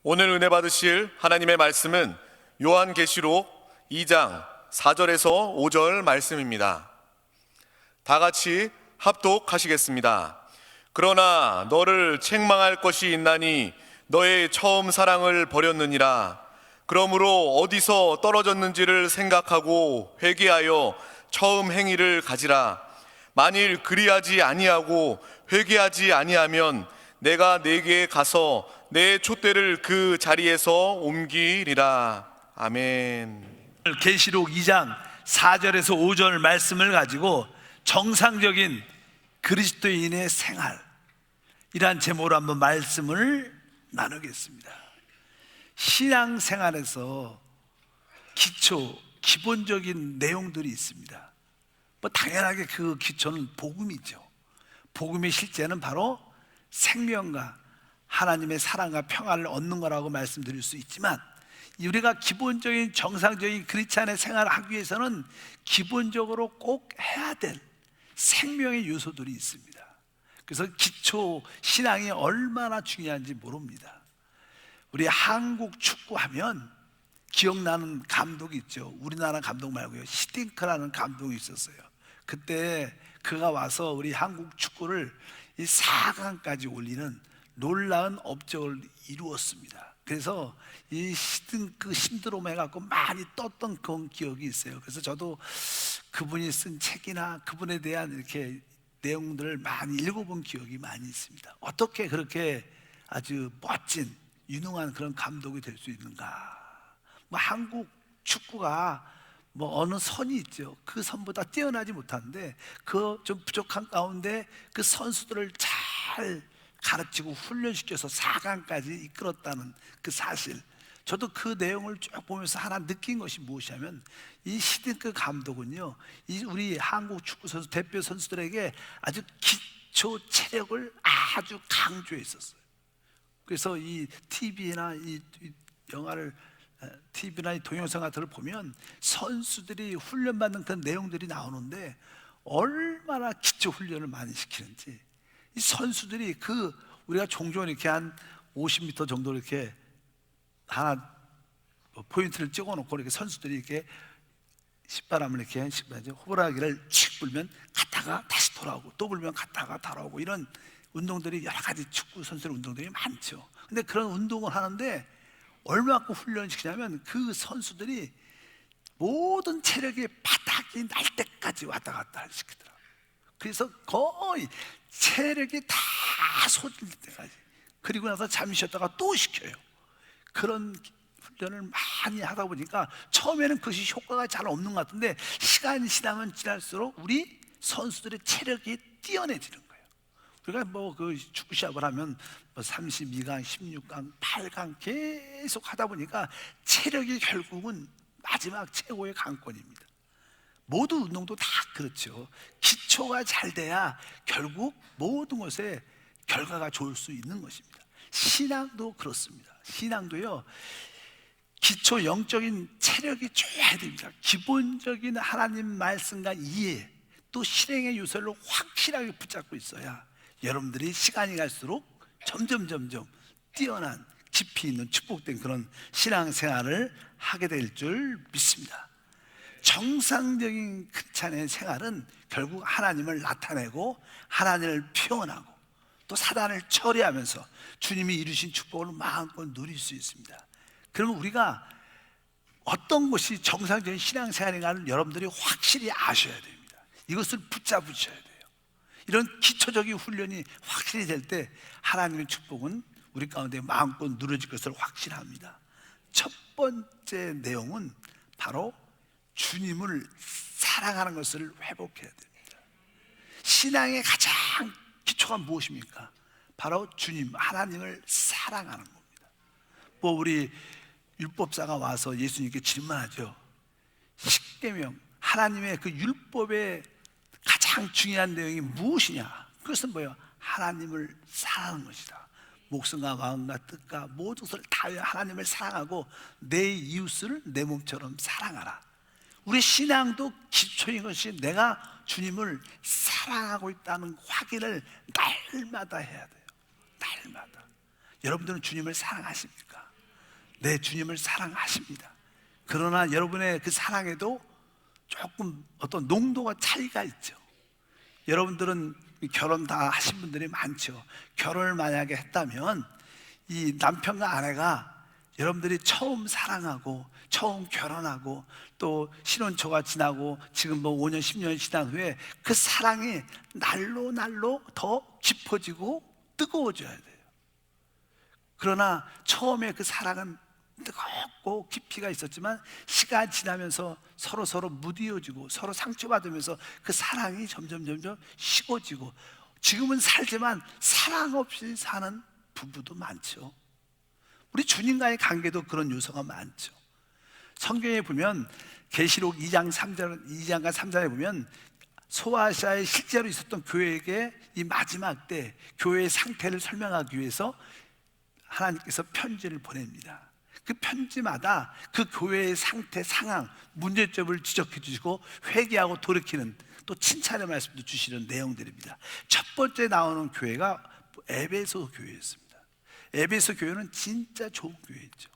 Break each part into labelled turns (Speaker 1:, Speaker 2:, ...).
Speaker 1: 오늘 은혜 받으실 하나님의 말씀은 요한계시록 2장 4절에서 5절 말씀입니다. 다 같이 합독하시겠습니다. 그러나 너를 책망할 것이 있나니 너의 처음 사랑을 버렸느니라. 그러므로 어디서 떨어졌는지를 생각하고 회개하여 처음 행위를 가지라. 만일 그리하지 아니하고 회개하지 아니하면 내가 네게 가서 내 촛대를 그 자리에서 옮기리라. 아멘.
Speaker 2: 계시록 2장 4절에서 5절 말씀을 가지고 정상적인 그리스도인의 생활, 이러한 제목으로 한번 말씀을 나누겠습니다. 신앙생활에서 기본적인 내용들이 있습니다. 당연하게 그 기초는 복음이죠. 복음의 실제는 바로 생명과 하나님의 사랑과 평안을 얻는 거라고 말씀드릴 수 있지만, 우리가 기본적인 정상적인 크리스찬의 생활을 하기 위해서는 기본적으로 꼭 해야 될 생명의 요소들이 있습니다. 그래서 기초 신앙이 얼마나 중요한지 모릅니다. 우리 한국 축구하면 기억나는 감독이 있죠. 우리나라 감독 말고요, 히딩크라는 감독이 있었어요. 그때 그가 와서 우리 한국 축구를 이 4강까지 올리는 놀라운 업적을 이루었습니다. 그래서 이 히딩크 신드롬 해갖고 많이 떴던 그런 기억이 있어요. 그래서 저도 그분이 쓴 책이나 그분에 대한 이렇게 내용들을 많이 읽어본 기억이 많이 있습니다. 어떻게 그렇게 아주 멋진 유능한 그런 감독이 될 수 있는가? 한국 축구가 어느 선이 있죠. 그 선보다 뛰어나지 못한데 그 좀 부족한 가운데 그 선수들을 잘 가르치고 훈련시켜서 4강까지 이끌었다는 그 사실, 저도 그 내용을 쭉 보면서 하나 느낀 것이 무엇이냐면, 이 히딩크 감독은요, 이 우리 한국 축구 선수 대표 선수들에게 아주 기초 체력을 아주 강조했었어요. 그래서 이 TV나 이 영화를 TV나 이 동영상 같은 걸 보면 선수들이 훈련받는 그런 내용들이 나오는데 얼마나 기초 훈련을 많이 시키는지, 이 선수들이 우리가 종종 이렇게 한 50m 정도 이렇게 하나 포인트를 찍어놓고 이렇게 선수들이 이렇게 신바람을 이렇게 호루라기를 칙 불면 갔다가 다시 돌아오고 또 불면 갔다가 돌아오고, 이런 운동들이 여러 가지 축구 선수들 운동들이 많죠. 근데 그런 운동을 하는데 얼마큼 훈련시키냐면 그 선수들이 모든 체력이 바닥이 날 때까지 왔다 갔다 시키더라고요. 그래서 거의 체력이 다 솟을 때까지, 그리고 나서 잠시 쉬었다가 또 시켜요. 그런 훈련을 많이 하다 보니까 처음에는 그것이 효과가 잘 없는 것 같은데 시간이 지나면 지날수록 우리 선수들의 체력이 뛰어내지는 거예요. 우리가 그 축구 시합을 하면 32강, 16강, 8강 계속 하다 보니까 체력이 결국은 마지막 최고의 강권입니다. 모든 운동도 다 그렇죠. 기초가 잘 돼야 결국 모든 것에 결과가 좋을 수 있는 것입니다. 신앙도 그렇습니다. 신앙도요, 기초 영적인 체력이 좋아야 됩니다. 기본적인 하나님 말씀과 이해, 또 실행의 요소를 확실하게 붙잡고 있어야 여러분들이 시간이 갈수록 점점 뛰어난 깊이 있는 축복된 그런 신앙생활을 하게 될 줄 믿습니다. 정상적인 크리스찬의 생활은 결국 하나님을 나타내고 하나님을 표현하고 또 사단을 처리하면서 주님이 이루신 축복을 마음껏 누릴 수 있습니다. 그러면 우리가 어떤 것이 정상적인 신앙생활인가를 여러분들이 확실히 아셔야 됩니다. 이것을 붙잡으셔야 돼요. 이런 기초적인 훈련이 확실히 될 때 하나님의 축복은 우리 가운데 마음껏 누려질 것을 확신합니다. 첫 번째 내용은 바로 주님을 사랑하는 것을 회복해야 됩니다. 신앙의 가장 기초가 무엇입니까? 바로 주님, 하나님을 사랑하는 겁니다. 우리 율법사가 와서 예수님께 질문하죠. 십계명, 하나님의 그 율법의 가장 중요한 내용이 무엇이냐? 그것은 뭐예요? 하나님을 사랑하는 것이다. 목숨과 마음과 뜻과 모든 것을 다하여 하나님을 사랑하고 내 이웃을 내 몸처럼 사랑하라. 우리 신앙도 기초인 것이 내가 주님을 사랑하고 있다는 확인을 날마다 해야 돼요. 날마다. 여러분들은 주님을 사랑하십니까? 내 주님을 사랑하십니다. 그러나 여러분의 그 사랑에도 조금 어떤 농도가 차이가 있죠. 여러분들은 결혼 다 하신 분들이 많죠. 결혼을 만약에 했다면 이 남편과 아내가 여러분들이 처음 사랑하고 처음 결혼하고 또 신혼초가 지나고 지금 뭐 5년 10년 지난 후에 그 사랑이 날로 날로 더 깊어지고 뜨거워져야 돼요. 그러나 처음에 그 사랑은 뜨겁고 깊이가 있었지만 시간 지나면서 서로 무디어지고 서로 상처받으면서 그 사랑이 점점 식어지고 지금은 살지만 사랑 없이 사는 부부도 많죠. 우리 주님과의 관계도 그런 요소가 많죠. 성경에 보면 계시록 2장과 3장에 보면 소아시아에 실제로 있었던 교회에게 이 마지막 때 교회의 상태를 설명하기 위해서 하나님께서 편지를 보냅니다. 그 편지마다 그 교회의 상태, 상황, 문제점을 지적해 주시고 회개하고 돌이키는 또 칭찬의 말씀도 주시는 내용들입니다. 첫 번째 나오는 교회가 에베소 교회였습니다. 에베소 교회는 진짜 좋은 교회였죠.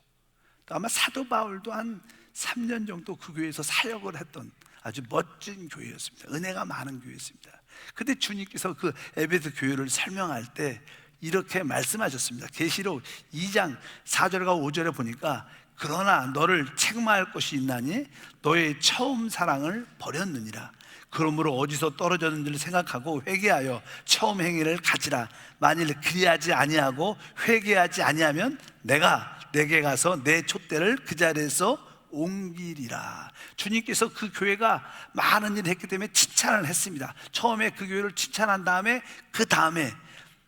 Speaker 2: 또 아마 사도 바울도 한 3년 정도 그 교회에서 사역을 했던 아주 멋진 교회였습니다. 은혜가 많은 교회였습니다. 근데 주님께서 그 에베소 교회를 설명할 때 이렇게 말씀하셨습니다. 계시록 2장 4절과 5절에 보니까 그러나 너를 책망할 것이 있나니 너의 처음 사랑을 버렸느니라. 그러므로 어디서 떨어졌는지를 생각하고 회개하여 처음 행위를 가지라. 만일 그리하지 아니하고 회개하지 아니하면 내가 내게 가서 내 촛대를 그 자리에서 옮기리라. 주님께서 그 교회가 많은 일을 했기 때문에 칭찬을 했습니다. 처음에 그 교회를 칭찬한 다음에 그 다음에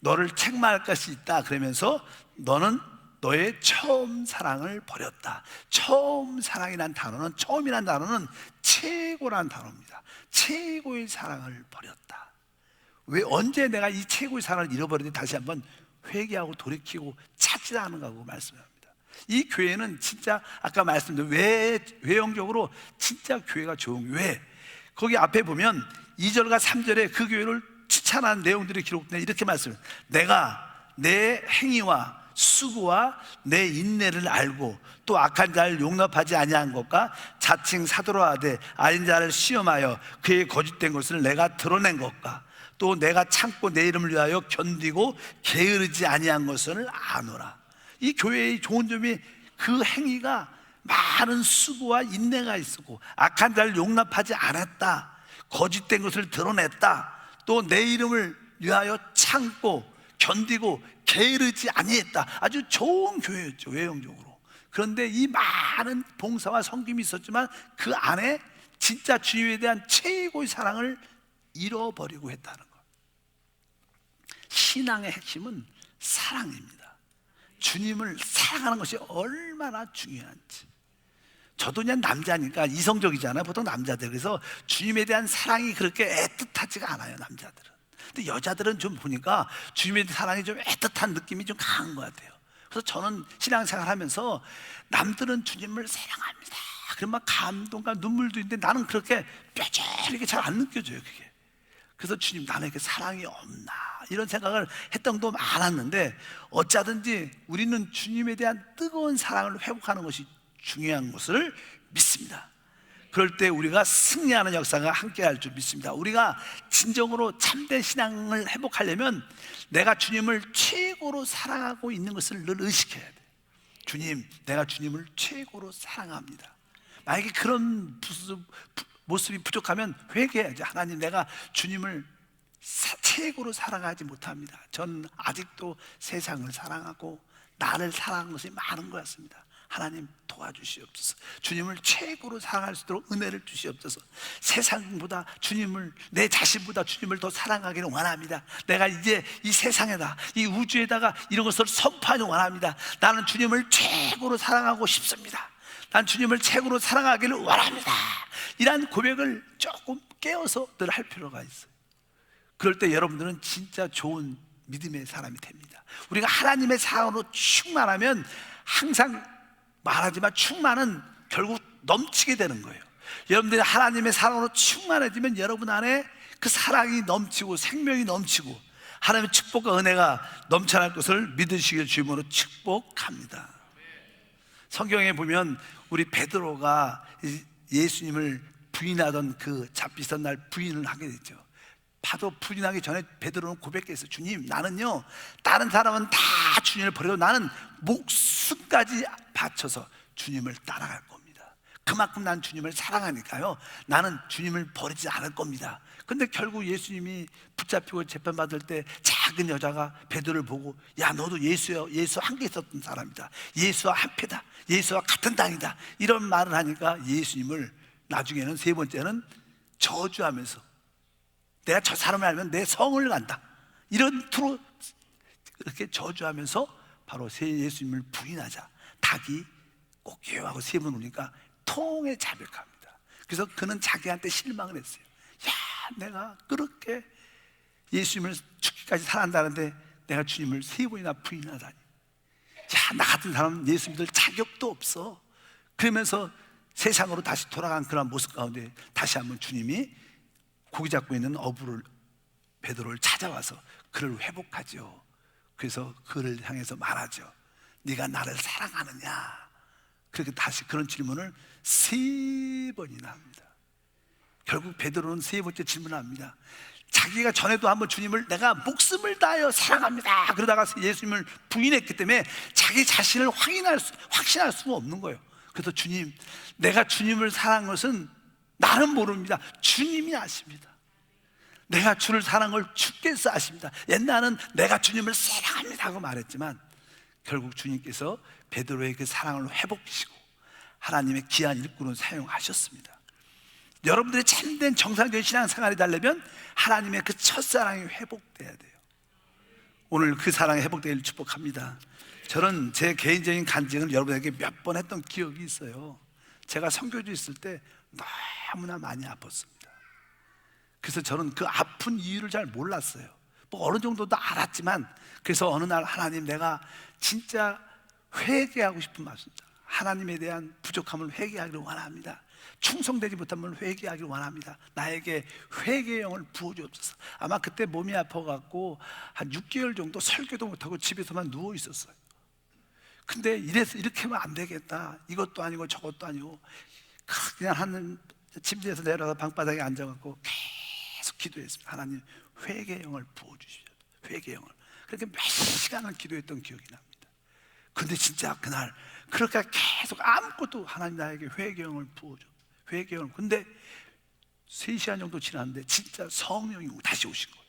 Speaker 2: 너를 책망할 것이 있다 그러면서 너는 너의 처음 사랑을 버렸다. 처음 사랑이란 단어는, 처음이란 단어는 최고란 단어입니다. 최고의 사랑을 버렸다. 왜 언제 내가 이 최고의 사랑을 잃어버리는지 다시 한번 회개하고 돌이키고 찾으라 하는 거고 말씀합니다. 이 교회는 진짜 아까 말씀드린 외형적으로 진짜 교회가 좋은 교회. 거기 앞에 보면 2절과 3절에 그 교회를 칭찬한 내용들이 기록돼 이렇게 말씀해요. 내가 내 행위와 수고와 내 인내를 알고 또 악한 자를 용납하지 아니한 것과 자칭 사도로 하되 아닌 자를 시험하여 그의 거짓된 것을 내가 드러낸 것과 또 내가 참고 내 이름을 위하여 견디고 게으르지 아니한 것을 아노라. 이 교회의 좋은 점이 그 행위가 많은 수고와 인내가 있었고 악한 자를 용납하지 않았다, 거짓된 것을 드러냈다, 또 내 이름을 위하여 참고 견디고 게으르지 아니했다. 아주 좋은 교회였죠, 외형적으로. 그런데 이 많은 봉사와 섬김이 있었지만 그 안에 진짜 주님에 대한 최고의 사랑을 잃어버리고 했다는 것. 신앙의 핵심은 사랑입니다. 주님을 사랑하는 것이 얼마나 중요한지. 저도 그냥 남자니까 이성적이잖아요, 보통 남자들. 그래서 주님에 대한 사랑이 그렇게 애틋하지가 않아요, 남자들은. 근데 여자들은 좀 보니까 주님에 대한 사랑이 좀 애틋한 느낌이 좀 강한 것 같아요. 그래서 저는 신앙생활 하면서 남들은 주님을 사랑합니다, 그럼 막 감동과 눈물도 있는데 나는 그렇게 뼈저리게 잘 안 느껴져요, 그게. 그래서 주님, 나에게 사랑이 없나 이런 생각을 했던 것도 많았는데 어쩌든지 우리는 주님에 대한 뜨거운 사랑을 회복하는 것이 중요한 것을 믿습니다. 그럴 때 우리가 승리하는 역사가 함께 할 줄 믿습니다. 우리가 진정으로 참된 신앙을 회복하려면 내가 주님을 최고로 사랑하고 있는 것을 늘 의식해야 돼. 주님, 내가 주님을 최고로 사랑합니다. 만약에 그런 모습이 부족하면 회개해야죠. 하나님, 내가 주님을 최고로 사랑하지 못합니다. 전 아직도 세상을 사랑하고 나를 사랑하는 것이 많은 것 같습니다. 하나님, 도와주시옵소서. 주님을 최고로 사랑할 수 있도록 은혜를 주시옵소서. 세상보다 주님을, 내 자신보다 주님을 더 사랑하기를 원합니다. 내가 이제 이 세상에다, 이 우주에다가 이런 것을 선포하기 원합니다. 나는 주님을 최고로 사랑하고 싶습니다. 난 주님을 최고로 사랑하기를 원합니다. 이러한 고백을 조금 깨어서 늘 할 필요가 있어요. 그럴 때 여러분들은 진짜 좋은 믿음의 사람이 됩니다. 우리가 하나님의 사랑으로 충만하면, 항상 말하지만 충만은 결국 넘치게 되는 거예요. 여러분들이 하나님의 사랑으로 충만해지면 여러분 안에 그 사랑이 넘치고 생명이 넘치고 하나님의 축복과 은혜가 넘쳐날 것을 믿으시길 주님으로 축복합니다. 성경에 보면 우리 베드로가 예수님을 부인하던 그 잡히던 날 부인을 하게 됐죠. 바로 부인하기 전에 베드로는 고백했어요. 주님, 나는요 다른 사람은 다 주님을 버려도 나는 목숨까지 바쳐서 주님을 따라갈 겁니다. 그만큼 난 주님을 사랑하니까요 나는 주님을 버리지 않을 겁니다. 근데 결국 예수님이 붙잡히고 재판받을 때 작은 여자가 베드로를 보고, 야, 너도 예수야, 예수 함께 있었던 사람이다, 예수와 한패다, 예수와 같은 당이다, 이런 말을 하니까 예수님을 나중에는 세 번째는 저주하면서, 내가 저 사람을 알면 내 성을 간다, 이런 투로 이렇게 저주하면서 바로 예수님을 부인하자 닭이 꼬끼하고 세 번 우니까 통에 자백합니다. 그래서 그는 자기한테 실망을 했어요. 야, 내가 그렇게 예수님을 죽기까지 사랑한다는데 내가 주님을 세 번이나 부인하다니. 야, 나 같은 사람은 예수 믿을 자격도 없어. 그러면서 세상으로 다시 돌아간 그런 모습 가운데 다시 한번 주님이 고기 잡고 있는 어부를, 베드로를 찾아와서 그를 회복하죠. 그래서 그를 향해서 말하죠. 네가 나를 사랑하느냐? 그렇게 다시 그런 질문을 세 번이나 합니다. 결국 베드로는 세 번째 질문을 합니다. 자기가 전에도 한번 주님을 내가 목숨을 다하여 사랑합니다 그러다가 예수님을 부인했기 때문에 자기 자신을 확신할 수가 없는 거예요. 그래서 주님, 내가 주님을 사랑한 것은 나는 모릅니다. 주님이 아십니다. 내가 주를 사랑한 걸 주께서 아십니다. 옛날은 내가 주님을 사랑합니다 하고 말했지만 결국 주님께서 베드로의 그 사랑을 회복시키고 하나님의 귀한 일꾼을 사용하셨습니다. 여러분들의 참된 정상적인 신앙생활이 되려면 하나님의 그 첫사랑이 회복돼야 돼요. 오늘 그 사랑이 회복되기를 축복합니다. 저는 제 개인적인 간증을 여러분에게 몇 번 했던 기억이 있어요. 제가 선교지에 있을 때 너무나 많이 아팠습니다. 그래서 저는 그 아픈 이유를 잘 몰랐어요. 뭐 어느 정도도 알았지만, 그래서 어느 날 하나님, 내가 진짜 회개하고 싶은 말씀입니다. 하나님에 대한 부족함을 회개하기를 원합니다. 충성되지 못함을 회개하기를 원합니다. 나에게 회개의 영을 부어주옵소서. 아마 그때 몸이 아파갖고 한 6개월 정도 설교도 못하고 집에서만 누워 있었어요. 근데 이렇게 하면 안 되겠다, 이것도 아니고 저것도 아니고 그냥 하는 침대에서 내려가서 방바닥에 앉아갖고 계속 기도했습니다. 하나님, 회개의 영을 부어주십시오. 회개의 영을. 그렇게 몇 시간을 기도했던 기억이 납니다. 근데 진짜 그날 그렇게 계속 아무것도, 하나님 나에게 회개의 영을 부어줘, 회개의 영을. 근데 3시간 정도 지났는데 진짜 성령이 다시 오신 거예요.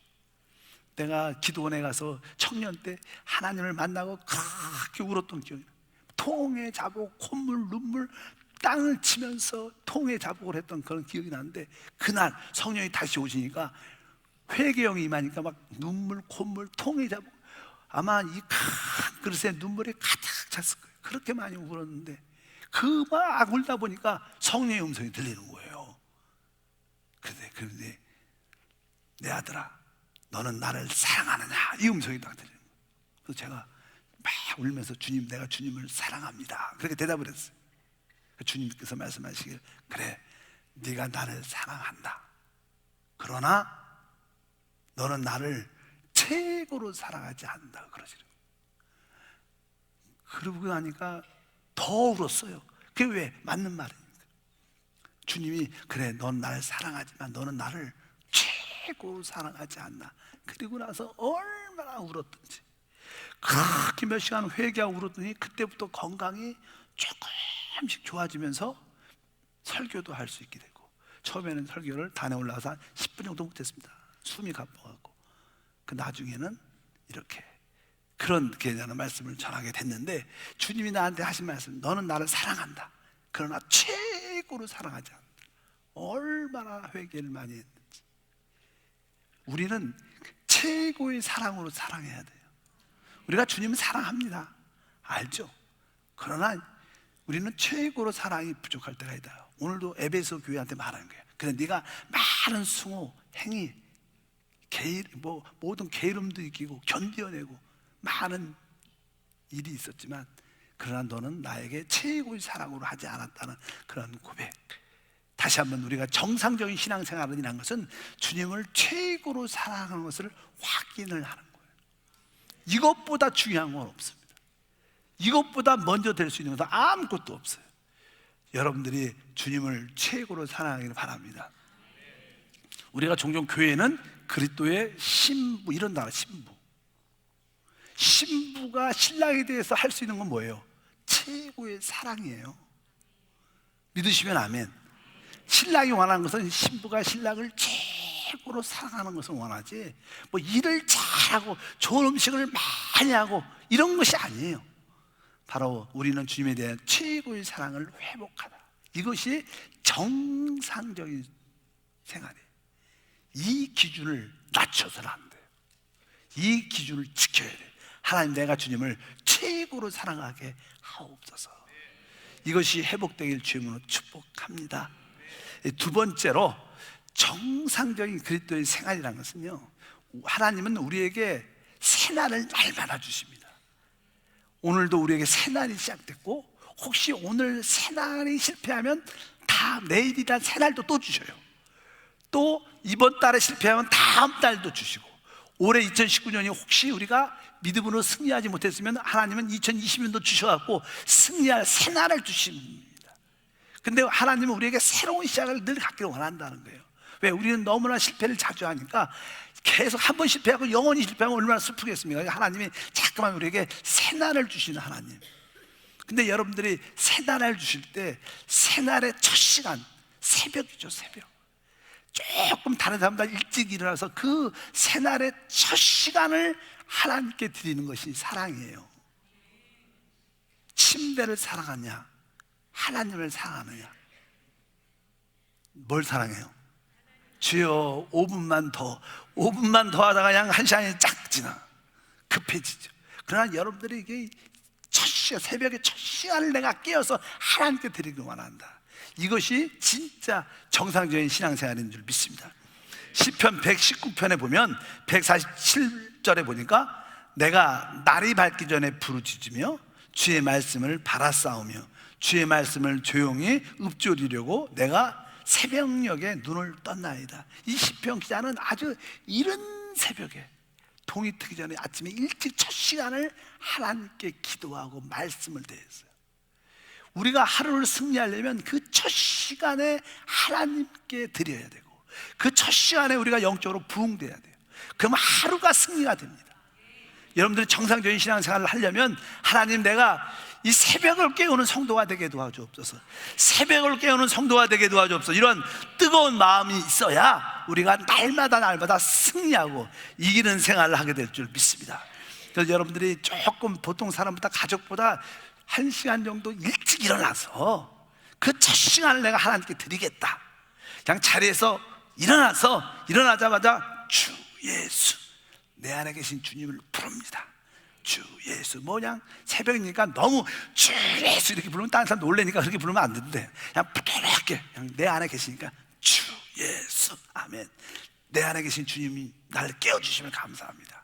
Speaker 2: 내가 기도원에 가서 청년 때 하나님을 만나고 그렇게 울었던 기억이 나요. 통에 자복, 콧물, 눈물, 땅을 치면서 통에 자복을 했던 그런 기억이 나는데, 그날 성령이 다시 오시니까 회개영이 임하니까 막 눈물, 콧물, 통에 자복, 아마 이 큰 그릇에 눈물이 가득 찼을 거예요. 그렇게 많이 울었는데 그 막 울다 보니까 성령의 음성이 들리는 거예요. 그런데 내 아들아, 너는 나를 사랑하느냐, 이 음성이 딱 들리는 거예요. 그래서 제가 막 울면서 주님, 내가 주님을 사랑합니다, 그렇게 대답을 했어요. 주님께서 말씀하시길, 그래, 네가 나를 사랑한다. 그러나 너는 나를 최고로 사랑하지 않는다, 그러시죠. 그러고 나니까 더 울었어요. 그게 왜? 맞는 말이니까. 주님이, 그래, 넌 나를 사랑하지만 너는 나를 최고로 사랑하지 않나. 그리고 나서 얼마나 울었던지, 그렇게 몇 시간 회개하고 울었더니 그때부터 건강이 조금씩 좋아지면서 설교도 할 수 있게 되고, 처음에는 설교를 단에 올라가서 한 10분 정도 못했습니다. 숨이 가빠갖고. 그 나중에는 이렇게 그런 계자는 말씀을 전하게 됐는데, 주님이 나한테 하신 말씀, 너는 나를 사랑한다, 그러나 최고로 사랑하지 않는다. 얼마나 회개를 많이 했는지. 우리는 최고의 사랑으로 사랑해야 돼요. 우리가 주님을 사랑합니다, 알죠? 그러나 우리는 최고로 사랑이 부족할 때가 있다. 오늘도 에베소 교회한테 말하는 거예요. 그래, 네가 많은 수고, 행위, 모든 게으름도 이기고 견뎌내고 많은 일이 있었지만, 그러나 너는 나에게 최고의 사랑으로 하지 않았다는 그런 고백. 다시 한번 우리가 정상적인 신앙생활이라는 것은 주님을 최고로 사랑하는 것을 확인을 하는 거예요. 이것보다 중요한 건 없습니다. 이것보다 먼저 될 수 있는 것은 아무것도 없어요. 여러분들이 주님을 최고로 사랑하기를 바랍니다. 우리가 종종 교회는 그리스도의 신부 이런 단어, 신부가 신랑에 대해서 할 수 있는 건 뭐예요? 최고의 사랑이에요. 믿으시면 아멘. 신랑이 원하는 것은 신부가 신랑을 최고로 사랑하는 것을 원하지, 뭐 일을 잘하고 좋은 음식을 많이 하고 이런 것이 아니에요. 바로 우리는 주님에 대한 최고의 사랑을 회복하다, 이것이 정상적인 생활이에요. 이 기준을 낮춰서는 안 돼요. 이 기준을 지켜야 돼요. 하나님, 내가 주님을 최고로 사랑하게 하옵소서. 이것이 회복되길 주님으로 축복합니다. 두 번째로, 정상적인 그리스도의 생활이라는 것은요, 하나님은 우리에게 새날을 날마다 주십니다. 오늘도 우리에게 새날이 시작됐고, 혹시 오늘 새날이 실패하면 다 내일이란 새날도 또 주셔요. 또 이번 달에 실패하면 다음 달도 주시고, 올해 2019년이 혹시 우리가 믿음으로 승리하지 못했으면 하나님은 2020년도 주셔갖고 승리할 새날을 주십니다. 근데 하나님은 우리에게 새로운 시작을 늘 갖기를 원한다는 거예요. 왜? 우리는 너무나 실패를 자주 하니까, 계속 한 번 실패하고 영원히 실패하면 얼마나 슬프겠습니까? 하나님이 자꾸만 우리에게 새날을 주시는 하나님. 근데 여러분들이 새날을 주실 때, 새날의 첫 시간, 새벽이죠, 새벽. 조금 다른 사람보다 일찍 일어나서 그 새날의 첫 시간을 하나님께 드리는 것이 사랑이에요. 침대를 사랑하냐, 하나님을 사랑하느냐? 뭘 사랑해요? 주여 5분만 더 하다가 그냥 1시간이 쫙 지나 급해지죠. 그러나 여러분들이 이게 첫 시간, 새벽의 첫 시간을 내가 깨어서 하나님께 드리길 원한다. 이것이 진짜 정상적인 신앙생활인 줄 믿습니다. 시편 119편에 보면 147절에 보니까, 내가 날이 밝기 전에 부르짖으며 주의 말씀을 바라싸우며 주의 말씀을 조용히 읊조리려고 내가 새벽녘에 눈을 떴나이다. 이 시편 기자는 아주 이른 새벽에, 동이 트기 전에 아침에 일찍 첫 시간을 하나님께 기도하고 말씀을 대했어요. 우리가 하루를 승리하려면 그 첫 시간에 하나님께 드려야 되고, 그 첫 시간에 우리가 영적으로 부흥돼야 돼요. 그럼 하루가 승리가 됩니다. 여러분들이 정상적인 신앙생활을 하려면, 하나님, 내가 이 새벽을 깨우는 성도가 되게 도와주옵소서. 새벽을 깨우는 성도가 되게 도와주옵소서. 이런 뜨거운 마음이 있어야 우리가 날마다 승리하고 이기는 생활을 하게 될 줄 믿습니다. 그래서 여러분들이 조금 보통 사람보다, 가족보다 1시간 정도 일찍 일어나서 그 첫 시간을 내가 하나님께 드리겠다. 그냥 자리에서 일어나자마자 주 예수, 내 안에 계신 주님을 부릅니다. 주 예수. 뭐 그냥 새벽이니까 너무 주 예수 이렇게 부르면 다른 사람 놀래니까 그렇게 부르면 안 되는데, 그냥 부드럽게, 그냥 내 안에 계시니까 주 예수, 아멘. 내 안에 계신 주님이 나를 깨워주시면 감사합니다.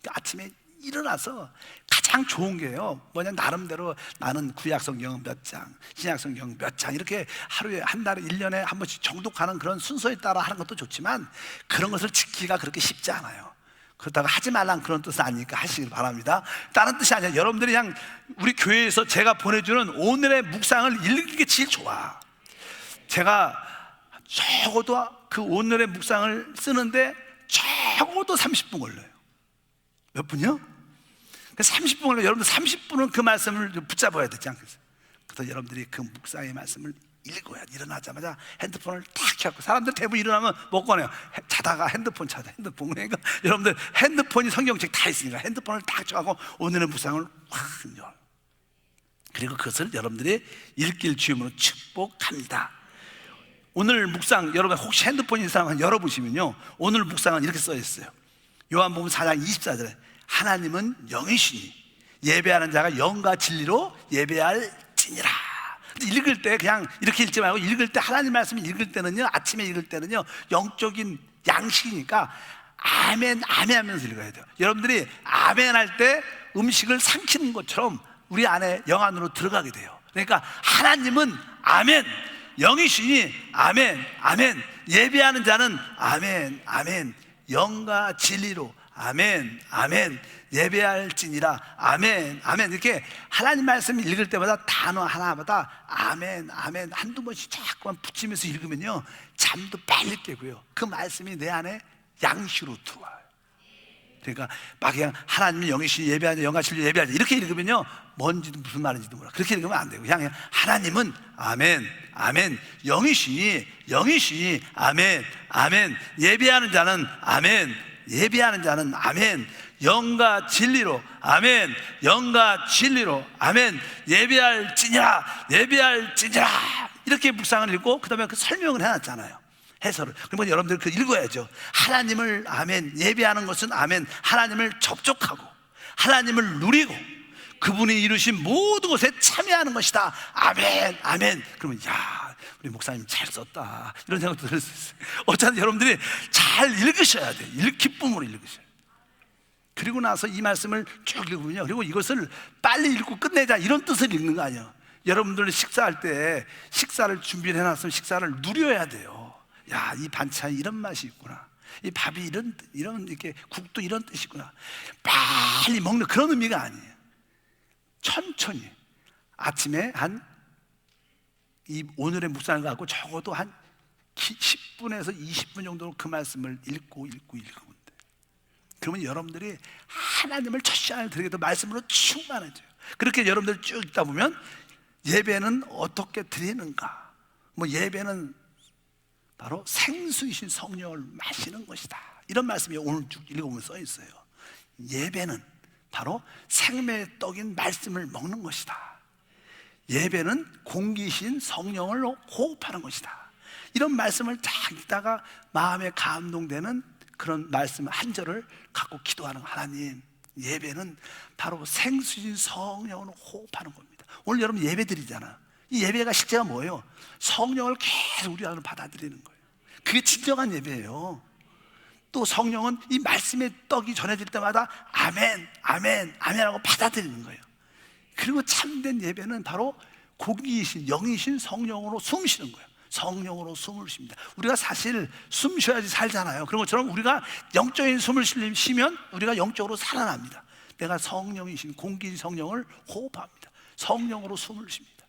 Speaker 2: 아침에 일어나서 가장 좋은 게요, 뭐냐, 나름대로 나는 구약성경 몇 장, 신약성경 몇 장, 이렇게 하루에, 한 달에, 1년에 한 번씩 정독하는 그런 순서에 따라 하는 것도 좋지만, 그런 것을 지키기가 그렇게 쉽지 않아요. 그렇다고 하지 말라는 그런 뜻은 아니니까 하시길 바랍니다. 다른 뜻이 아니라, 여러분들이 그냥 우리 교회에서 제가 보내주는 오늘의 묵상을 읽는 게 제일 좋아. 제가 적어도 그 오늘의 묵상을 쓰는데 적어도 30분 걸려요. 몇 분이요? 30분 걸려요. 여러분들 30분은 그 말씀을 붙잡아야 되지 않겠어요? 그래서 여러분들이 그 묵상의 말씀을 읽어야, 일어나자마자 핸드폰을 딱 켜고, 사람들 대부분 일어나면 못 꺼내요. 자다가 핸드폰 찾아, 핸드폰. 그러니까 여러분들 핸드폰이 성경책 다 있으니까 핸드폰을 딱 켜고 오늘의 묵상을 확 열어요. 그리고 그것을 여러분들이 읽길 주임으로 축복합니다. 오늘 묵상, 여러분 혹시 핸드폰 있는 사람 열어보시면요, 오늘 묵상은 이렇게 써 있어요. 요한복음 4장 24절에 하나님은 영이시니 예배하는 자가 영과 진리로 예배할지니라. 읽을 때 그냥 이렇게 읽지 말고, 읽을 때 하나님 말씀을 읽을 때는요, 아침에 읽을 때는요, 영적인 양식이니까 아멘 아멘 하면서 읽어야 돼요. 여러분들이 아멘 할 때 음식을 삼키는 것처럼 우리 안에 영 안으로 들어가게 돼요. 그러니까 하나님은 아멘, 영이시니 아멘 아멘, 예배하는 자는 아멘 아멘, 영과 진리로 아멘 아멘, 예배할지니라. 아멘, 아멘. 이렇게 하나님 말씀 읽을 때마다 단어 하나마다 아멘, 아멘 한두 번씩 자꾸만 붙이면서 읽으면요, 잠도 빨리 깨고요, 그 말씀이 내 안에 양식으로 들어와요. 그러니까 막 그냥 하나님 영이시 예배하자, 영가실 예배하자 이렇게 읽으면요, 뭔지도 무슨 말인지도 몰라. 그렇게 읽으면 안 되고 그냥 하나님은 아멘, 아멘, 영이시, 영이시, 아멘, 아멘, 예배하는 자는 아멘, 예배하는 자는 아멘, 영과 진리로 아멘, 영과 진리로 아멘, 예배할지니라, 예배할지니라. 이렇게 묵상을 읽고 그 다음에 그 설명을 해놨잖아요, 해설을. 그러면 여러분들 그 읽어야죠. 하나님을 아멘, 예배하는 것은 아멘, 하나님을 접촉하고 하나님을 누리고 그분이 이루신 모든 것에 참여하는 것이다. 아멘, 아멘. 그러면 야, 우리 목사님 잘 썼다, 이런 생각도 들 수 있어요. 어차피 여러분들이 잘 읽으셔야 돼요. 기쁨으로 읽으셔야 돼요. 그리고 나서 이 말씀을 쭉 읽으면요, 그리고 이것을 빨리 읽고 끝내자 이런 뜻을 읽는 거 아니에요. 여러분들 식사할 때 식사를 준비를 해놨으면 식사를 누려야 돼요. 야, 이 반찬이 이런 맛이 있구나, 이 밥이 이런 이렇게 국도 이런 뜻이구나, 빨리 먹는 그런 의미가 아니에요. 천천히 아침에 이 오늘의 묵상을 갖고 적어도 한 10분에서 20분 정도로 그 말씀을 읽고 돼. 그러면 여러분들이 하나님을 첫 시간에 드리게도 말씀으로 충만해져요. 그렇게 여러분들 쭉 읽다 보면 예배는 어떻게 드리는가, 뭐 예배는 바로 생수이신 성령을 마시는 것이다, 이런 말씀이 오늘 쭉 읽어보면 써 있어요. 예배는 바로 생명의 떡인 말씀을 먹는 것이다. 예배는 공기신 성령을 호흡하는 것이다. 이런 말씀을 딱 읽다가 마음에 감동되는 그런 말씀 한 절을 갖고 기도하는, 하나님, 예배는 바로 생수신 성령을 호흡하는 겁니다. 오늘 여러분 예배 드리잖아. 이 예배가 실제가 뭐예요? 성령을 계속 우리 안으로 받아들이는 거예요. 그게 진정한 예배예요. 또 성령은 이 말씀의 떡이 전해질 때마다 아멘, 아멘, 아멘하고 받아들이는 거예요. 그리고 참된 예배는 바로 공기이신 영이신 성령으로 숨 쉬는 거예요. 성령으로 숨을 쉽니다. 우리가 사실 숨 쉬어야지 살잖아요. 그런 것처럼 우리가 영적인 숨을 쉬면 우리가 영적으로 살아납니다. 내가 성령이신 공기이신 성령을 호흡합니다. 성령으로 숨을 쉽니다.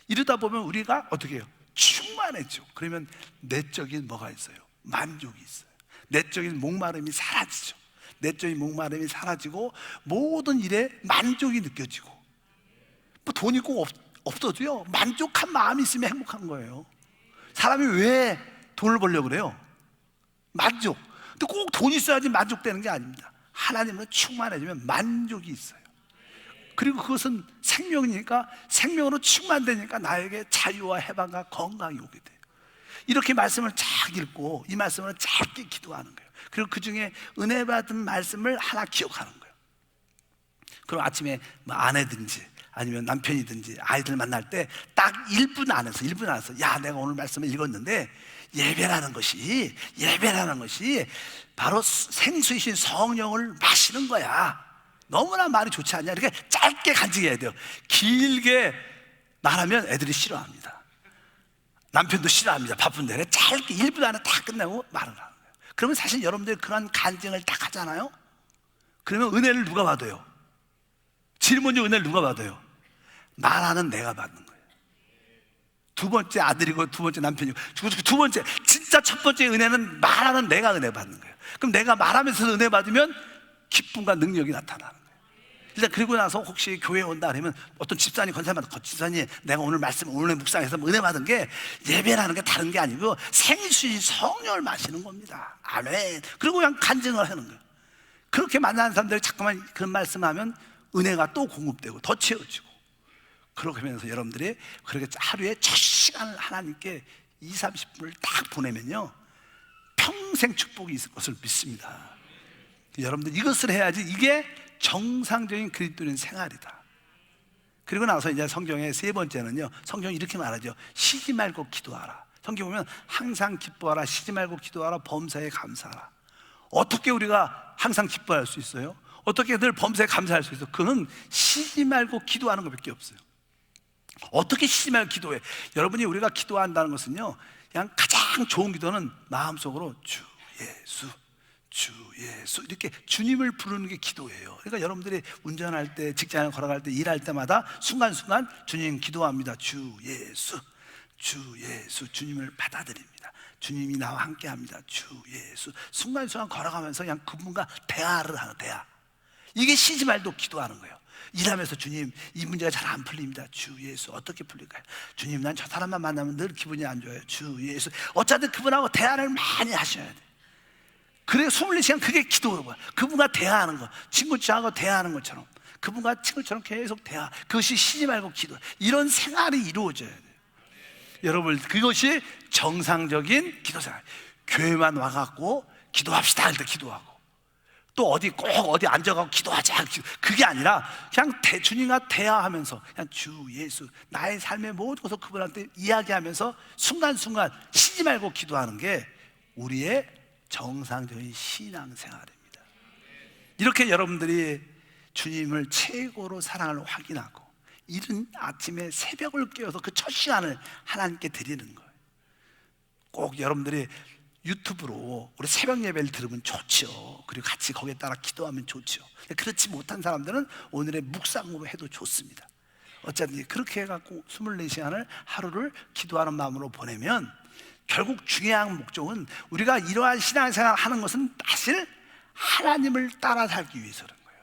Speaker 2: 이러다 보면 우리가 어떻게 해요? 충만해져. 그러면 내적인 뭐가 있어요? 만족이 있어요. 내적인 목마름이 사라지죠. 내적인 목마름이 사라지고 모든 일에 만족이 느껴지고, 뭐 돈이 꼭 없어도요, 만족한 마음이 있으면 행복한 거예요. 사람이 왜 돈을 벌려고 그래요? 만족. 근데 꼭 돈이 있어야지 만족되는 게 아닙니다. 하나님은 충만해지면 만족이 있어요. 그리고 그것은 생명이니까, 생명으로 충만되니까 나에게 자유와 해방과 건강이 오게 돼요. 이렇게 말씀을 쫙 읽고 이 말씀을 짧게 기도하는 거예요. 그리고 그 중에 은혜 받은 말씀을 하나 기억하는 거예요. 그럼 아침에 뭐 아내든지 아니면 남편이든지 아이들 만날 때 딱 1분 안에서 야, 내가 오늘 말씀을 읽었는데 예배라는 것이 바로 생수이신 성령을 마시는 거야. 너무나 말이 좋지 않냐? 이렇게 짧게 간직해야 돼요. 길게 말하면 애들이 싫어합니다. 남편도 싫어합니다. 바쁜데 짧게 1분 안에 다 끝내고 말을 하는 거예요. 그러면 사실 여러분들이 그런 간증을 딱 하잖아요. 그러면 은혜를 누가 받아요? 제일 먼저 은혜를 누가 받아요? 말하는 내가 받는 거예요. 두 번째 아들이고 두 번째 남편이고, 두 번째, 진짜 첫 번째 은혜는 말하는 내가 은혜 받는 거예요. 그럼 내가 말하면서 은혜 받으면 기쁨과 능력이 나타나는 거예요. 일단 그리고 나서 혹시 교회에 온다 그러면 어떤 집사님, 권사님한테 집사님, 내가 오늘 말씀, 오늘 묵상에서 은혜 받은 게 예배라는 게 다른 게 아니고 생수인 성령을 마시는 겁니다. 아멘. 그리고 그냥 간증을 하는 거예요. 그렇게 만나는 사람들이 자꾸만 그런 말씀하면 은혜가 또 공급되고 더 채워지고, 그렇게 하면서 여러분들이 그렇게 하루에 첫 시간을 하나님께 20-30분을 딱 보내면요, 평생 축복이 있을 것을 믿습니다. 여러분들 이것을 해야지 이게 정상적인 그리스도인 생활이다. 그리고 나서 이제 성경의 세 번째는요, 성경이 이렇게 말하죠. 쉬지 말고 기도하라. 성경 보면 항상 기뻐하라, 쉬지 말고 기도하라, 범사에 감사하라. 어떻게 우리가 항상 기뻐할 수 있어요? 어떻게 늘 범사에 감사할 수 있어요? 그는 쉬지 말고 기도하는 것밖에 없어요. 어떻게 쉬지 말고 기도해? 여러분이 우리가 기도한다는 것은요, 그냥 가장 좋은 기도는 마음속으로 주 예수, 주 예수. 이렇게 주님을 부르는 게 기도예요. 그러니까 여러분들이 운전할 때, 직장을 걸어갈 때, 일할 때마다 순간순간 주님 기도합니다. 주 예수, 주 예수. 주님을 받아들입니다. 주님이 나와 함께합니다. 주 예수. 순간순간 걸어가면서 그냥 그분과 대화를 하는, 대화. 이게 쉬지 말도 기도하는 거예요. 일하면서 주님, 이 문제가 잘 안 풀립니다. 주 예수. 어떻게 풀릴까요? 주님, 난 저 사람만 만나면 늘 기분이 안 좋아요. 주 예수. 어쨌든 그분하고 대화를 많이 하셔야 돼. 그래 24시간 그게 기도가, 그분과 대화하는 거, 친구하고 대화하는 것처럼, 그분과 친구처럼 계속 대화, 그것이 쉬지 말고 기도, 이런 생활이 이루어져야 돼요. 여러분, 그것이 정상적인 기도 생활. 교회만 와갖고 기도합시다 할 때 기도하고, 또 어디 꼭 어디 앉아가고 기도하자, 그게 아니라 그냥 주님과 대화하면서 그냥 주 예수, 나의 삶의 모든 것을 그분한테 이야기하면서 순간순간 쉬지 말고 기도하는 게 우리의 정상적인 신앙생활입니다. 이렇게 여러분들이 주님을 최고로 사랑을 확인하고 이른 아침에 새벽을 깨워서 그 첫 시간을 하나님께 드리는 거예요. 꼭 여러분들이 유튜브로 우리 새벽 예배를 들으면 좋죠. 그리고 같이 거기에 따라 기도하면 좋죠. 그렇지 못한 사람들은 오늘의 묵상으로 해도 좋습니다. 어쨌든 그렇게 해갖고 24시간을 하루를 기도하는 마음으로 보내면 결국 중요한 목적은, 우리가 이러한 신앙생활을 하는 것은 사실 하나님을 따라 살기 위해서는 거예요.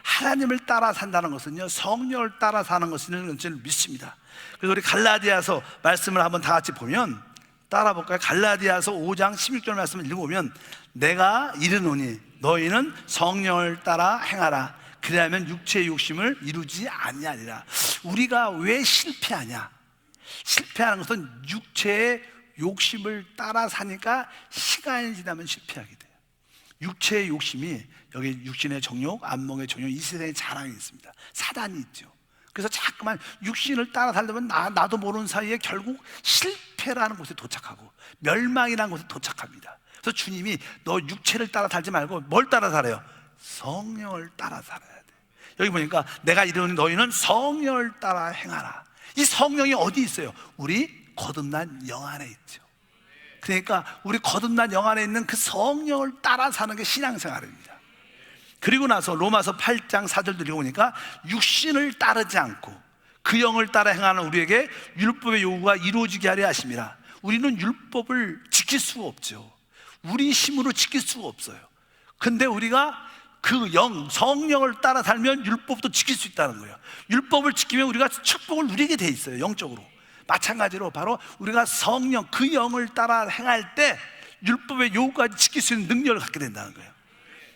Speaker 2: 하나님을 따라 산다는 것은요, 성령을 따라 사는 것을 믿습니다. 그래서 우리 갈라디아서 말씀을 한번 다 같이 보면, 따라 볼까요? 갈라디아서 5장 16절 말씀을 읽어보면, 내가 이르노니 너희는 성령을 따라 행하라. 그리하면 육체의 욕심을 이루지 아니하리라. 우리가 왜 실패하냐? 실패하는 것은 육체의 욕심을 따라 사니까 시간이 지나면 실패하게 돼요. 육체의 욕심이, 여기 육신의 정욕, 안목의 정욕, 이 세상에 자랑이 있습니다. 사단이 있죠. 그래서 자꾸만 육신을 따라 살려면 나도 모르는 사이에 결국 실패라는 곳에 도착하고 멸망이라는 곳에 도착합니다. 그래서 주님이 너 육체를 따라 살지 말고 뭘 따라 살아요? 성령을 따라 살아야 돼. 여기 보니까 내가 이르노니 너희는 성령을 따라 행하라. 이 성령이 어디 있어요? 우리 거듭난 영 안에 있죠. 그러니까 우리 거듭난 영 안에 있는 그 성령을 따라 사는 게 신앙생활입니다. 그리고 나서 로마서 8장 4절 읽어보니까 육신을 따르지 않고 그 영을 따라 행하는 우리에게 율법의 요구가 이루어지게 하려 하심이라. 우리는 율법을 지킬 수가 없죠. 우리 힘으로 지킬 수가 없어요. 근데 우리가 그 영, 성령을 따라 살면 율법도 지킬 수 있다는 거예요. 율법을 지키면 우리가 축복을 누리게 돼 있어요. 영적으로. 마찬가지로 바로 우리가 성령, 그 영을 따라 행할 때 율법의 요구까지 지킬 수 있는 능력을 갖게 된다는 거예요.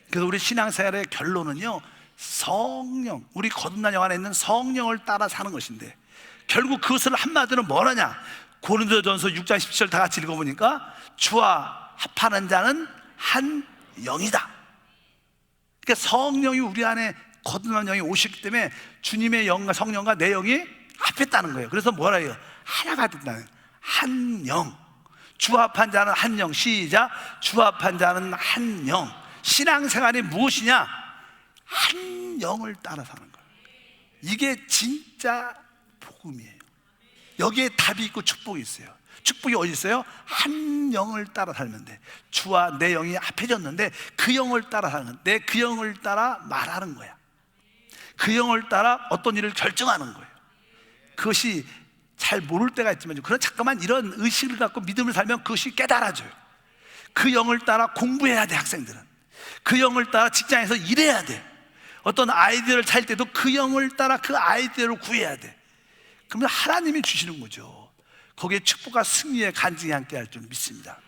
Speaker 2: 그래서 우리 신앙생활의 결론은요, 성령, 우리 거듭난 영 안에 있는 성령을 따라 사는 것인데, 결국 그것을 한마디로 뭐라냐? 고린도전서 6장 17절 다 같이 읽어보니까 주와 합하는 자는 한 영이다. 그러니까 성령이 우리 안에, 거듭난 영이 오시기 때문에 주님의 영과 성령과 내 영이 합했다는 거예요. 그래서 뭐라 해요? 하나가 된다는 거예요. 한 영. 주합한 자는 한 영. 시작. 주합한 자는 한 영. 신앙생활이 무엇이냐? 한 영을 따라 사는 거예요. 이게 진짜 복음이에요. 여기에 답이 있고 축복이 있어요. 축복이 어디 있어요? 한 영을 따라 살면 돼. 주와 내 영이 합해졌는데 그 영을 따라 사는 거야. 내 그 영을 따라 말하는 거야. 그 영을 따라 어떤 일을 결정하는 거예요. 그것이 잘 모를 때가 있지만, 그런 잠깐만 이런 의식을 갖고 믿음을 살면 그것이 깨달아져요. 그 영을 따라 공부해야 돼. 학생들은 그 영을 따라 직장에서 일해야 돼. 어떤 아이디어를 찾을 때도 그 영을 따라 그 아이디어를 구해야 돼. 그러면 하나님이 주시는 거죠. 거기에 축복과 승리의 간증이 함께 할 줄 믿습니다.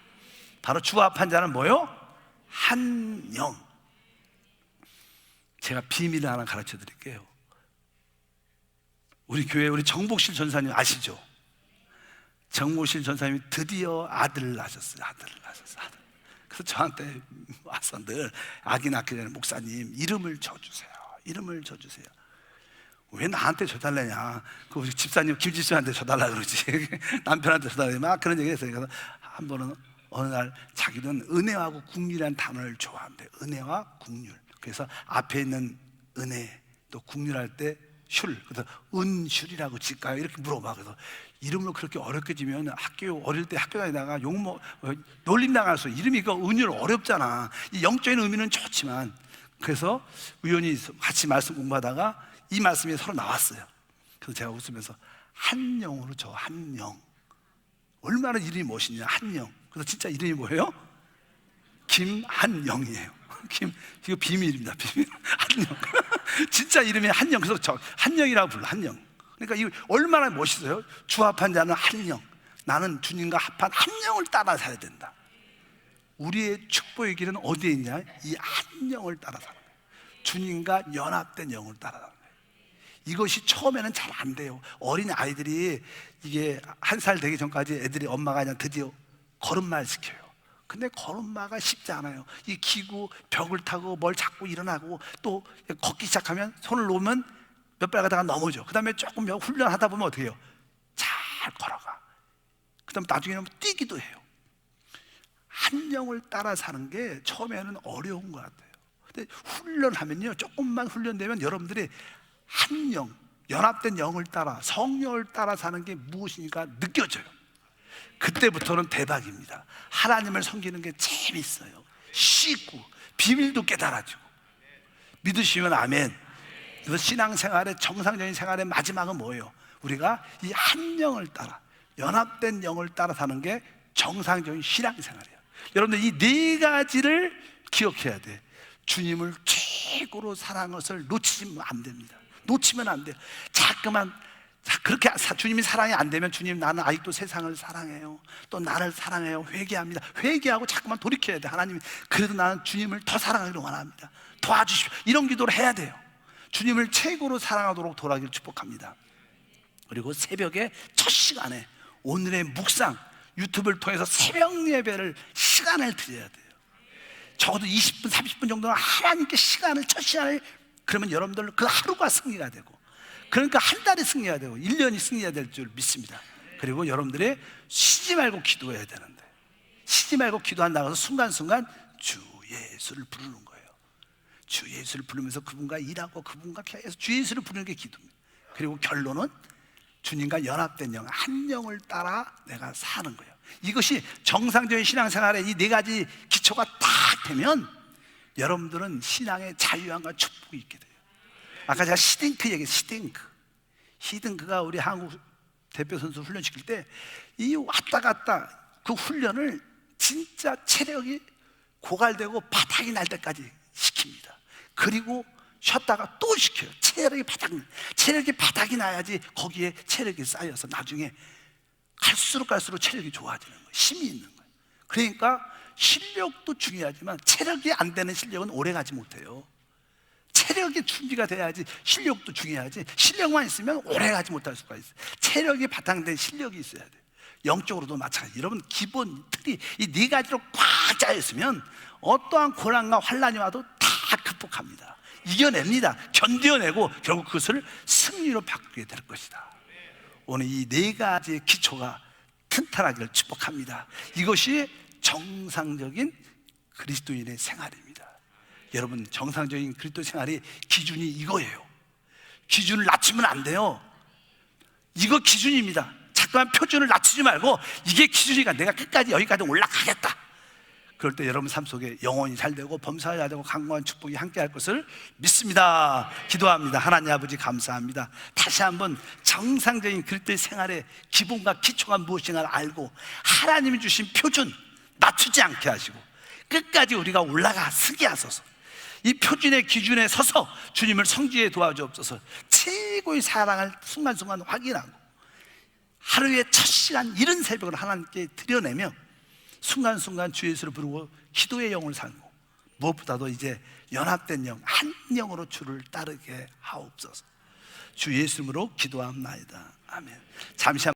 Speaker 2: 바로 주합한 자는 뭐요? 한 영. 제가 비밀을 하나 가르쳐 드릴게요. 우리 교회 우리 정복실 전사님 아시죠? 정복실 전사님이 드디어 아들을 낳으셨어요. 아들을. 그래서 저한테 와서 늘 아기 낳기 전에 목사님 이름을 줘주세요. 이름을 줘주세요. 왜 나한테 줘달라냐? 그 우리 집사님 김집사한테 줘달라 그러지. 남편한테 줘달라 막 그런 얘기 했어요. 그래서 한 번은 어느 날 자기는 은혜하고 국률이라는 단어를 좋아한대. 은혜와 국률. 그래서 앞에 있는 은혜 또 국률할 때 슐, 그래서 은슐이라고 짓까요? 이렇게 물어봐. 그래서 이름을 그렇게 어렵게 지면 어릴 때 학교 다니다가 놀림 당해서 이름이 그 은율 어렵잖아. 이 영적인 의미는 좋지만. 그래서 우연히 같이 말씀 공부하다가 이 말씀이 서로 나왔어요. 그래서 제가 웃으면서 한영으로 저 한영. 얼마나 이름이 멋있냐, 한영. 그래서 진짜 이름이 뭐예요? 김한영이에요. 이거 비밀입니다. 비밀. 한영. 진짜 이름이 한영. 그래서 저 한영이라고 불러. 한영. 그러니까 이거 얼마나 멋있어요. 주합한 자는 한영. 나는 주님과 합한 한영을 따라 살아야 된다. 우리의 축복의 길은 어디에 있냐? 이 한영을 따라 사는 거예요. 주님과 연합된 영을 따라 사는 거예요. 이것이 처음에는 잘 안 돼요. 어린 아이들이 이게 1살 되기 전까지 애들이 엄마가 그냥 드디어 걸음마를 시켜요. 근데 걸음마가 쉽지 않아요. 이 기구, 벽을 타고 뭘 잡고 일어나고 또 걷기 시작하면 손을 놓으면 몇 발 가다가 넘어져. 그 다음에 조금 훈련하다 보면 어떻게 해요? 잘 걸어가. 그 다음에 나중에는 뛰기도 해요. 한영을 따라 사는 게 처음에는 어려운 것 같아요. 근데 훈련하면요, 조금만 훈련되면 여러분들이 한영, 연합된 영을 따라, 성령을 따라 사는 게 무엇이니까 느껴져요. 그때부터는 대박입니다. 하나님을 섬기는 게 재밌어요. 쉽고 비밀도 깨달아지고. 믿으시면 아멘. 그래서 신앙생활의 정상적인 생활의 마지막은 뭐예요? 우리가 이 한 영을 따라, 연합된 영을 따라 사는 게 정상적인 신앙생활이에요. 여러분들 이 네 가지를 기억해야 돼. 주님을 최고로 사랑하는 것을 놓치면 안 됩니다. 놓치면 안 돼요. 자꾸만 그렇게 주님이 사랑이 안 되면 주님, 나는 아직도 세상을 사랑해요, 또 나를 사랑해요, 회개합니다. 회개하고 자꾸만 돌이켜야 돼. 하나님, 그래도 나는 주님을 더 사랑하기를 원합니다. 도와주십시오. 이런 기도를 해야 돼요. 주님을 최고로 사랑하도록 돌아가기를 축복합니다. 그리고 새벽에 첫 시간에 오늘의 묵상 유튜브를 통해서 새벽 예배를 시간을 드려야 돼요. 적어도 20분, 30분 정도는 하나님께 첫 시간을, 그러면 여러분들 그 하루가 승리가 되고, 그러니까 한 달이 승리가 되고 1년이 승리가 될 줄 믿습니다. 그리고 여러분들이 쉬지 말고 기도해야 되는데, 쉬지 말고 기도한다고 해서 순간순간 주 예수를 부르는 거예요. 주 예수를 부르면서 그분과 일하고 그분과 계속 주 예수를 부르는 게 기도입니다. 그리고 결론은 주님과 연합된 영, 한 영을 따라 내가 사는 거예요. 이것이 정상적인 신앙생활의 이 네 가지 기초가 딱 되면 여러분들은 신앙의 자유함과 축복이 있게 돼요. 아까 제가 시딩크 얘기했어요. 시딩크가 우리 한국 대표 선수 훈련시킬 때 이 왔다 갔다 그 훈련을 진짜 체력이 고갈되고 바닥이 날 때까지 시킵니다. 그리고 쉬었다가 또 시켜요. 체력이 바닥이 나야지 거기에 체력이 쌓여서 나중에 갈수록 체력이 좋아지는 거예요. 힘이 있는 거예요. 그러니까 실력도 중요하지만 체력이 안 되는 실력은 오래 가지 못해요. 체력이 준비가 돼야지 실력도 중요하지, 실력만 있으면 오래 가지 못할 수가 있어요. 체력이 바탕된 실력이 있어야 돼요. 영적으로도 마찬가지. 여러분 기본 틀이 이 네 가지로 꽉 짜여 있으면 어떠한 고난과 환난이 와도 다 극복합니다. 이겨냅니다. 견뎌내고 결국 그것을 승리로 바꾸게 될 것이다. 오늘 이 네 가지의 기초가 튼튼하기를 축복합니다. 이것이 정상적인 그리스도인의 생활입니다. 여러분, 정상적인 그리스도 생활의 기준이 이거예요. 기준을 낮추면 안 돼요. 이거 기준입니다. 잠깐만 표준을 낮추지 말고 이게 기준이니까 내가 끝까지 여기까지 올라가겠다. 그럴 때 여러분 삶 속에 영혼이 잘 되고 범사가 잘 되고 강건한 축복이 함께 할 것을 믿습니다. 기도합니다. 하나님 아버지 감사합니다. 다시 한번 정상적인 그리스도의 생활의 기본과 기초가 무엇인가를 알고 하나님이 주신 표준 낮추지 않게 하시고 끝까지 우리가 올라가 서게 하소서. 이 표준의 기준에 서서 주님을 성지에 도와주옵소서. 최고의 사랑을 순간순간 확인하고 하루의 첫 시간 이른 새벽을 하나님께 드려내며 순간순간 주 예수를 부르고 기도의 영을 살고 무엇보다도 이제 연합된 영, 한 영으로 주를 따르게 하옵소서. 주 예수 이름으로 기도합나이다. 아멘. 잠시